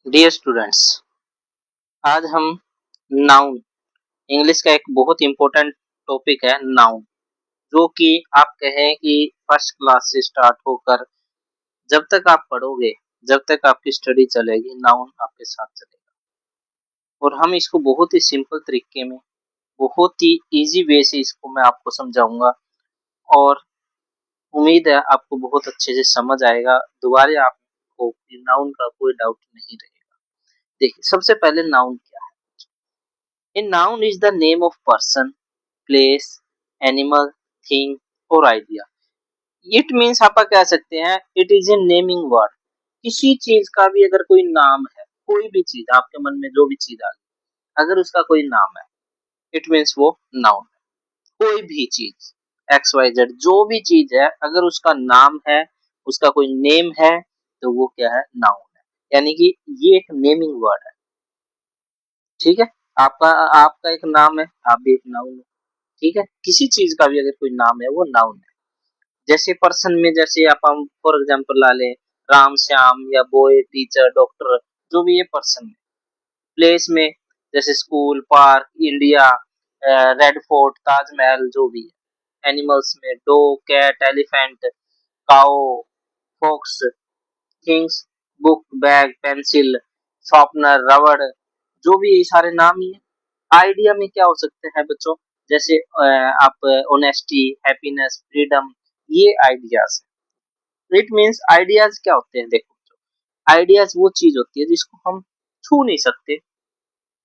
Dear students, आज हम noun English का एक बहुत इंपॉर्टेंट टॉपिक है नाउन, जो कि आप कहें कि फर्स्ट क्लास से स्टार्ट होकर जब तक आप पढ़ोगे, जब तक आपकी स्टडी चलेगी, नाउन आपके साथ चलेगा। और हम इसको बहुत ही सिंपल तरीके में, बहुत ही इजी वे से इसको मैं आपको समझाऊंगा और उम्मीद है आपको बहुत अच्छे से समझ आएगा। दोबारा आपको नाउन का कोई डाउट नहीं रहेगा। देखिए, सबसे पहले नाउन क्या है? A noun is the name of person, place, animal, thing or idea. It means आप कह सकते हैं it is a naming word. किसी चीज का भी अगर कोई नाम है, कोई भी चीज आपके मन में जो भी चीज आ गई, अगर उसका कोई नाम है, it means वो नाउन है। कोई भी चीज XYZ जो भी चीज है, अगर उसका नाम है, उसका कोई नेम है, तो वो क्या है? नाउन है। यानी कि ये एक नेमिंग वर्ड है। ठीक है, आपका आपका एक नाम है, आप भी एक नाउन है। ठीक है, किसी चीज का भी अगर कोई नाम है वो नाउन है। जैसे पर्सन में, जैसे आप हम फॉर एग्जांपल ला लें, राम श्याम या बॉय टीचर डॉक्टर, जो भी ये पर्सन है। प्लेस में जैसे school park India, Red Fort Taj Mahal, जो भी है। एनिमल्स में dog cat elephant cow fox. Things book bag pencil sharpener रबड़, जो भी ये सारे नाम ही है। आइडिया में क्या हो सकते हैं बच्चों? जैसे आप ऑनेस्टी हैप्पीनेस फ्रीडम, ये आइडियाज है। इट मींस आइडियाज क्या होते हैं? देखो, आइडियाज वो चीज होती है जिसको हम छू नहीं सकते,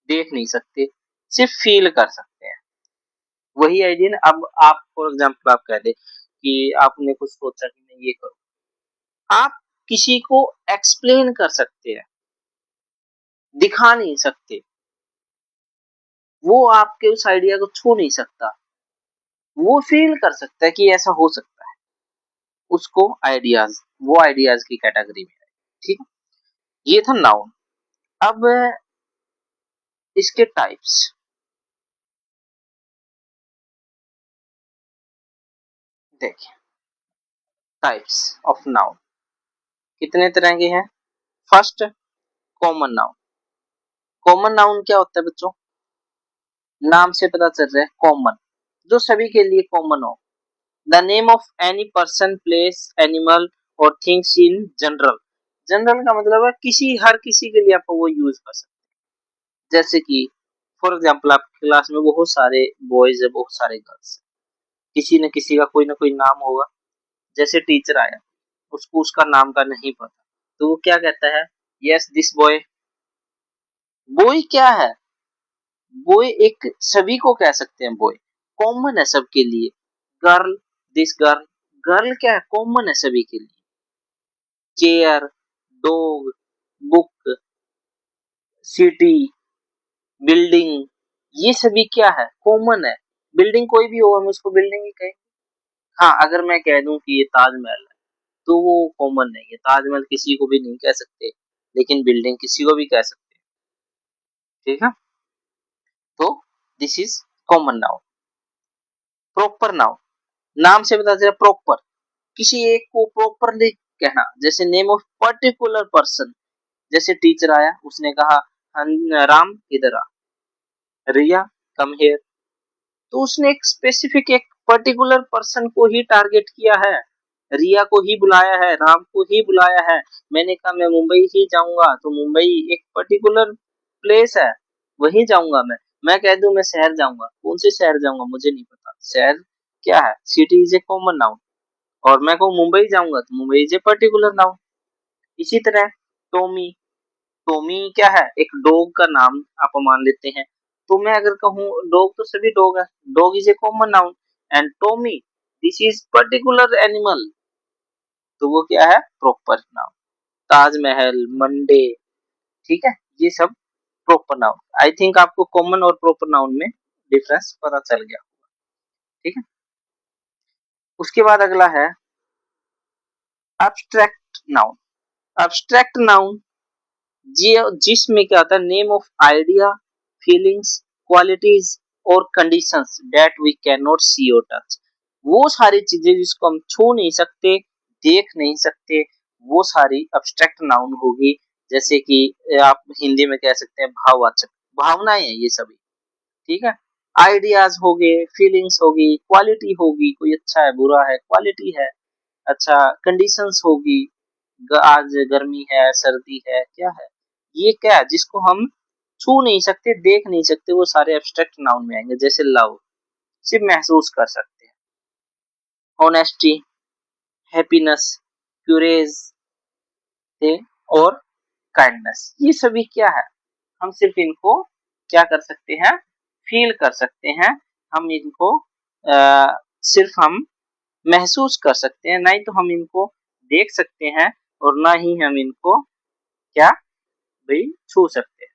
देख नहीं सकते, सिर्फ फील कर सकते हैं। वही आइडिया ना। अब आप फॉर एग्जांपल आप कह दे कि आपने कुछ सोचा कि मैं ये करूं, आप किसी को एक्सप्लेन कर सकते हैं, दिखा नहीं सकते। वो आपके उस आइडिया को छू नहीं सकता, वो फील कर सकता है कि ऐसा हो सकता है। उसको आइडियाज, वो आइडियाज की कैटेगरी में है। ठीक है, ये था नाउन। अब इसके टाइप्स देखिए। टाइप्स ऑफ नाउन कितने तरह के हैं? First, common noun. Common noun क्या होता है बच्चों? नाम से पता चल रहा है कॉमन, जो सभी के लिए कॉमन हो। The name of any person place animal और थिंग्स इन जनरल। जनरल का मतलब है किसी, हर किसी के लिए आप वो यूज कर सकते हैं। जैसे कि फॉर एग्जाम्पल आपकी क्लास में बहुत सारे बॉयज है, बहुत सारे गर्ल्स, किसी न किसी का कोई ना कोई नाम होगा। जैसे टीचर आया, उसको उसका नाम का नहीं पता, तो वो क्या कहता है? Yes this boy. बॉय क्या है? बॉय एक सभी को कह सकते हैं, बॉय कॉमन है सबके लिए। गर्ल दिस गर्ल, गर्ल क्या है? कॉमन है सभी के लिए। Chair dog book city building, ये सभी क्या है? कॉमन है। बिल्डिंग कोई भी हो, हम उसको बिल्डिंग ही कहें। हाँ, अगर मैं कह दूं कि ये ताजमहल है, तो वो कॉमन नहीं है। ताजमहल किसी को भी नहीं कह सकते, लेकिन बिल्डिंग किसी को भी कह सकते हैं। ठीक है, तो this is common noun. Proper noun, नाम से पता चला प्रॉपर, किसी एक को प्रॉपरली कहना। जैसे नेम ऑफ पर्टिकुलर पर्सन, जैसे टीचर आया, उसने कहा राम इधर आ, रिया कम हियर, तो उसने एक स्पेसिफिक एक पर्टिकुलर पर्सन को ही टारगेट किया है। रिया को ही बुलाया है, राम को ही बुलाया है। मैंने कहा मैं मुंबई ही जाऊंगा, तो मुंबई एक पर्टिकुलर प्लेस है, वहीं जाऊंगा मैं कह दूं मैं शहर जाऊंगा, कौन से शहर जाऊंगा मुझे नहीं पता। शहर क्या है? City is a common noun. और मैं कहूँ मुंबई जाऊंगा, तो Mumbai is a particular noun. इसी तरह टोमी, टोमी क्या है? एक डॉग का नाम आप मान लेते हैं। तो मैं अगर कहूँ डॉग, तो सभी डॉग है, dog is a common noun. And Tommy this is particular animal, तो वो क्या है? Proper noun. ताजमहल मंडे, ठीक है, ये सब प्रॉपर नाउन। आई थिंक आपको कॉमन और प्रॉपर नाउन में डिफरेंस पता चल गया। ठीक है, उसके बाद अगला है एब्स्ट्रैक्ट नाउन। एब्स्ट्रैक्ट नाउन जिसमें क्या होता है? Name of idea feelings qualities और conditions that we can not see और टच। वो सारी चीजें जिसको हम छू नहीं सकते, देख नहीं सकते, वो सारी एब्स्ट्रैक्ट नाउन होगी। जैसे कि आप हिंदी में कह सकते हैं भाववाचक, भावनाएं हैं ये सभी, ठीक है। आइडियाज हो गए, फीलिंग्स होगी, क्वालिटी होगी, कोई अच्छा है बुरा है, क्वालिटी है, अच्छा कंडीशंस होगी, आज गर्मी है सर्दी है क्या है, ये क्या है जिसको हम छू नहीं सकते देख नहीं सकते, वो सारे एब्स्ट्रैक्ट नाउन में आएंगे। जैसे लव, सिर्फ महसूस कर सकते हैं। ऑनेस्टी, हैप्पीनेस, क्यूरेज और काइंडनेस, ये सभी क्या है, हम सिर्फ इनको क्या कर सकते हैं, फील कर सकते हैं। हम इनको सिर्फ हम महसूस कर सकते हैं, ना ही तो हम इनको देख सकते हैं और ना ही हम इनको क्या भाई छू सकते हैं,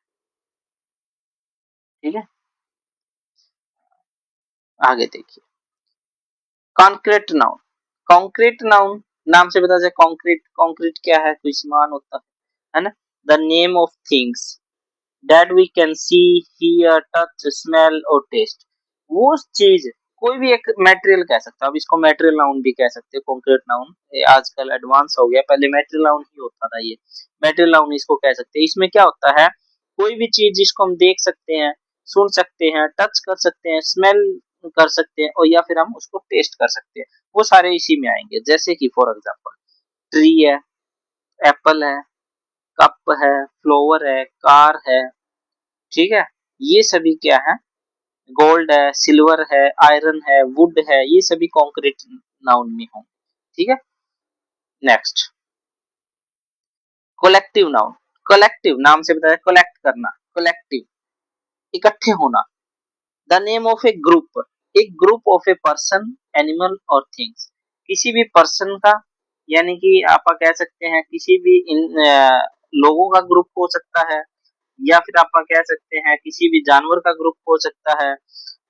ठीक है। आगे देखिए, कॉन्क्रीट नाउन। कॉन्क्रीट नाउन, नाम से पता चले कॉन्क्रीट, कॉन्क्रीट क्या है, कोई सामान होता है ना। The name of things that we can see, hear, touch, smell और टेस्ट, वो चीज, कोई भी एक मटेरियल कह सकते हो, अब इसको मटेरियल नाउन भी कह सकते हो। कॉन्क्रीट नाउन आजकल एडवांस हो गया, पहले मटेरियल नाउन ही होता था, ये मटेरियल नाउन इसको कह सकते हैं। इसमें क्या होता है, कोई भी चीज जिसको हम देख सकते हैं, सुन सकते हैं, टच कर सकते हैं, स्मेल कर सकते हैं और या फिर हम उसको टेस्ट कर सकते हैं, वो सारे इसी में आएंगे। जैसे कि फॉर एग्जाम्पल ट्री है, एप्पल है, कप है, फ्लावर है, कार है, ठीक है। ये सभी क्या है, गोल्ड है, सिल्वर है, आयरन है, वुड है, ये सभी कॉन्क्रीट नाउन में होंगे, ठीक है। Next, collective noun. कलेक्टिव, नाम से बताया कलेक्ट करना, कलेक्टिव इकट्ठे होना। The name of a group, एक group of a person, animal और थिंग्स, किसी भी पर्सन का, यानी कि आप कह सकते हैं किसी भी लोगों का ग्रुप हो सकता है, या फिर आप कह सकते हैं किसी भी जानवर का ग्रुप हो सकता है,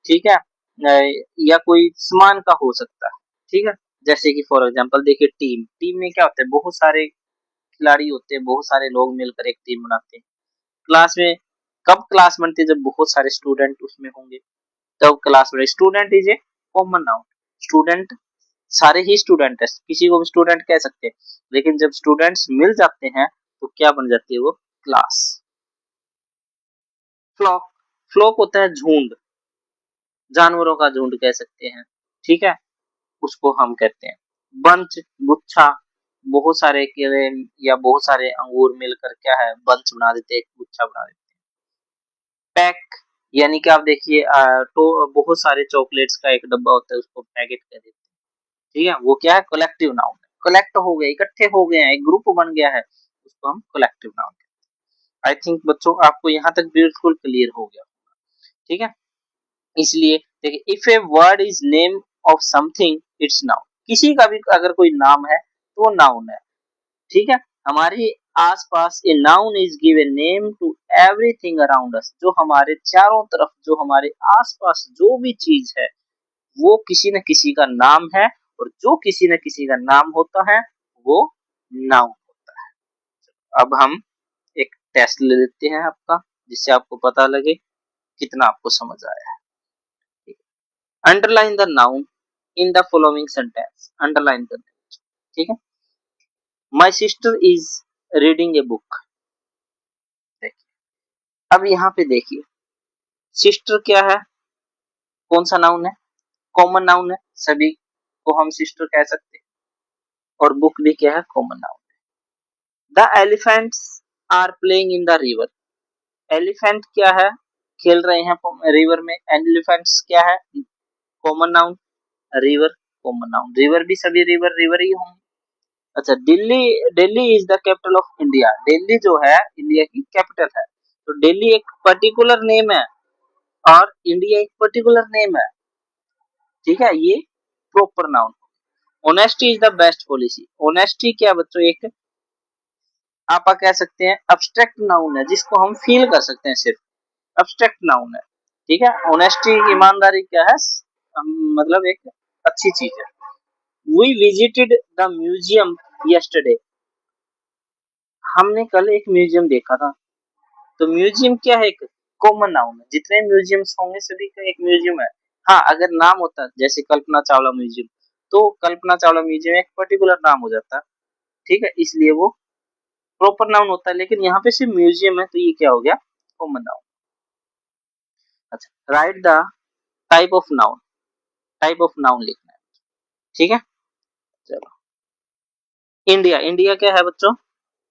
ठीक है। या कोई सामान का हो सकता है, ठीक है। जैसे कि फॉर एग्जांपल देखिए, टीम, टीम में क्या होता है, बहुत सारे खिलाड़ी होते हैं, बहुत सारे लोग मिलकर एक टीम बनाते हैं। क्लास में कब क्लास बनती है, जब बहुत सारे स्टूडेंट उसमें होंगे तब क्लास बने। Student is a common noun, student सारे ही स्टूडेंट है, किसी को भी स्टूडेंट कह सकते हैं, लेकिन जब स्टूडेंट्स मिल जाते हैं तो क्या बन जाती है वो, क्लास। फ्लॉक, फ्लॉक होता है झुंड, जानवरों का झुंड कह सकते हैं, ठीक है, उसको हम कहते हैं। बंच, गुच्छा, बहुत सारे केले या बहुत सारे अंगूर मिलकर क्या है, बंच बना देते हैं, एक गुच्छा बना देते हैं। पैक, यानी कि आप देखिए तो बहुत सारे चॉकलेट्स का एक डब्बा होता है, उसको पैकेट कह देते हैं, ठीक है। वो क्या है, कलेक्टिव नाउन है, कलेक्ट हो गए, इकट्ठे हो गए हैं, एक ग्रुप बन गया है, उसको हम कलेक्टिव नाउन कहते हैं। आई थिंक बच्चों आपको यहाँ तक बिल्कुल क्लियर हो गया, ठीक है। इसलिए देखिए, if a word is name of something it's noun, किसी का भी अगर कोई नाम है तो वो नाउन है, ठीक है। हमारे आसपास a noun is give a name to everything around us, जो हमारे चारों तरफ, जो हमारे आसपास जो भी चीज है वो किसी न किसी का नाम है, और जो किसी न किसी का नाम होता है वो नाउन होता है। अब हम एक टेस्ट ले लेते हैं आपका, जिससे आपको पता लगे कितना आपको समझ आया है। Underline the noun in the following sentence, underline कर दें, ठीक है। My sister is reading a book, देखिए, अब यहाँ पे देखिए, सिस्टर क्या है, कौन सा नाउन है, कॉमन नाउन है, सभी को हम सिस्टर कह सकते हैं, और बुक भी क्या है, common noun. The elephants are playing in the river, elephant क्या है, खेल रहे हैं रिवर में, एलिफेंट्स क्या है, common noun, river common noun, river भी सभी रिवर रिवर ही होंगे। अच्छा, Delhi, Delhi is the capital of India, Delhi जो है इंडिया की कैपिटल है, तो दिल्ली एक पर्टिकुलर नेम है और इंडिया एक पर्टिकुलर नेम है, ठीक है, ये proper noun. Honesty is the best policy, honesty क्या बच्चों, एक आप कह सकते हैं अब्स्ट्रैक्ट नाउन है, जिसको हम फील कर सकते हैं, सिर्फ अब्स्ट्रैक्ट नाउन है, ठीक है। ऑनेस्टी, ईमानदारी क्या है, मतलब एक अच्छी चीज है। We visited the museum yesterday, हमने कल एक म्यूजियम देखा था, तो म्यूजियम क्या है, एक कॉमन नाउन है, जितने म्यूजियम्स होंगे सभी का एक म्यूजियम है। हाँ, अगर नाम होता जैसे कल्पना चावला म्यूजियम, तो कल्पना चावला म्यूजियम एक पर्टिकुलर नाम हो जाता, ठीक है, इसलिए वो प्रॉपर नाउन होता है, लेकिन यहाँ पे सिर्फ म्यूजियम है तो ये क्या हो गया, कॉमन नाउन। अच्छा, right the type of noun, type of noun लिखना है, ठीक है। चलो, इंडिया, इंडिया क्या है बच्चों,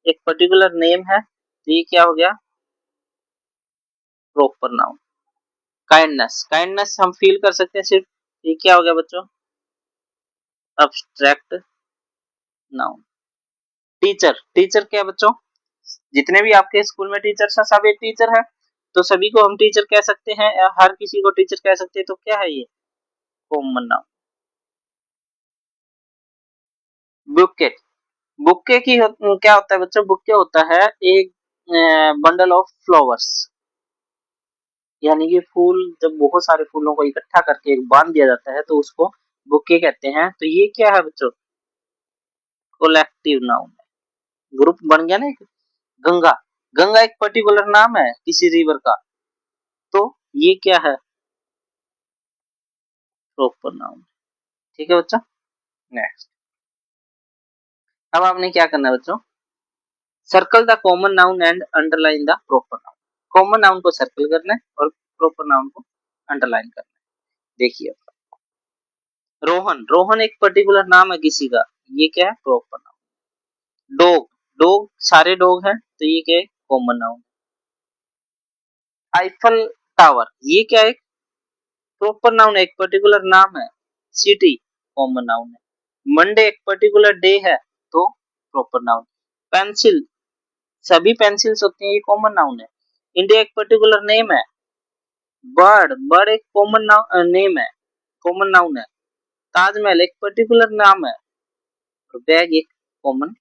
एक पर्टिकुलर नेम है, तो ये क्या हो गया, प्रॉपर नाउन। काइंडनेस, काइंडनेस हम फील कर सकते हैं सिर्फ, ये क्या हो गया बच्चों, अब्स्ट्रैक्ट नाउन। टीचर, टीचर क्या है बच्चों, जितने भी आपके स्कूल में टीचर्स हैं सब एक टीचर है, तो सभी को हम टीचर कह सकते हैं, या हर किसी को टीचर कह सकते हैं, तो क्या है ये, कॉमन नाउन। बुके, बुके की क्या होता है बच्चों, बुके होता है एक बंडल ऑफ फ्लावर्स, यानी कि फूल, जब बहुत सारे फूलों को इकट्ठा करके एक बांध दिया जाता है तो उसको बुके कहते हैं। तो ये क्या है बच्चों, कोलेक्टिव नाउन है, ग्रुप बन गया ना एक। गंगा, गंगा एक पर्टिकुलर नाम है किसी रिवर का, तो ये क्या है, प्रॉपर नाउन। ठीक है बच्चों, नेक्स्ट। अब आपने क्या करना है बच्चों, circle the common noun and underline the proper noun. Common noun को सर्कल करना है और प्रॉपर नाउन को अंडरलाइन करना है। देखिए, रोहन, रोहन एक पर्टिकुलर नाम है किसी का, ये क्या है, प्रॉपर नाउन। डॉग, डॉग सारे डॉग हैं, तो ये क्या है, कॉमन नाउन। आईफल टावर, ये क्या है, प्रॉपर नाउन है, एक पर्टिकुलर नाम है। सिटी, कॉमन नाउन है। मंडे एक पर्टिकुलर डे है, तो प्रॉपर नाउन। पेंसिल, सभी पेंसिल्स होती हैं, ये कॉमन नाउन है। इंडिया एक पर्टिकुलर नेम है। बर्ड, बर्ड एक कॉमन नेम है, कॉमन नाउन है। ताजमहल एक पर्टिकुलर नाम है, और बैग एक कॉमन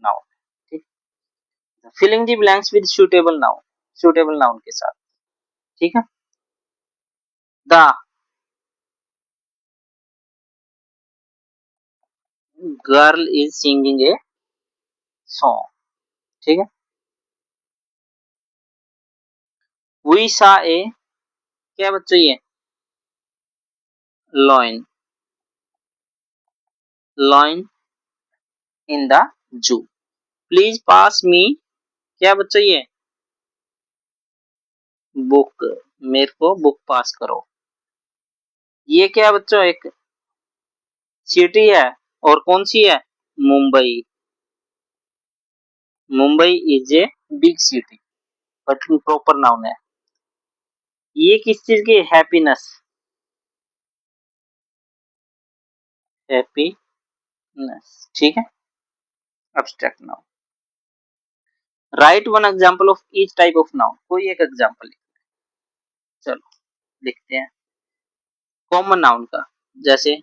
नाउन है। ठीक, filling the blanks with suitable noun, suitable noun के साथ, ठीक है। The girl is singing a song, ठीक है। वी सा ए, क्या बच्चों ये, lion, lion in the zoo. Please pass me, क्या बच्चों ये, बुक, मेरे को बुक पास करो। ये क्या बच्चों, एक सिटी है, और कौन सी है, Mumbai. Mumbai is a big city, but proper noun है। ये किस चीज की, हैप्पीनेस, हैप्पीनेस, ठीक है, abstract noun. Right one example of each type of noun, कोई एक एग्जांपल। चलो लिखते हैं, कॉमन नाउन का, जैसे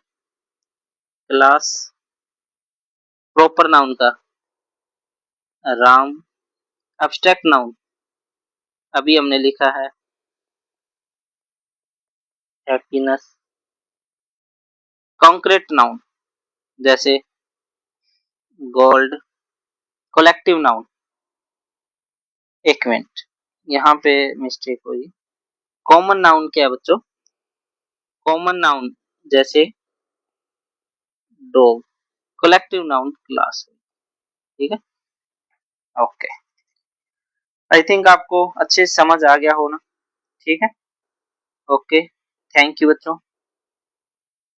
क्लास, प्रॉपर नाउन का राम, एब्स्ट्रैक्ट नाउन अभी हमने लिखा है हैप्पीनेस। कॉन्क्रीट नाउन जैसे गोल्ड। कलेक्टिव नाउन, एक मिनट यहाँ पे मिस्टेक हुई। कॉमन नाउन क्या है बच्चों, कॉमन नाउन जैसे डॉग। कलेक्टिव नाउन क्लास, ठीक है। ओके, आई थिंक आपको अच्छे से समझ आ गया होना, ठीक है। ओके, थैंक यू बच्चों।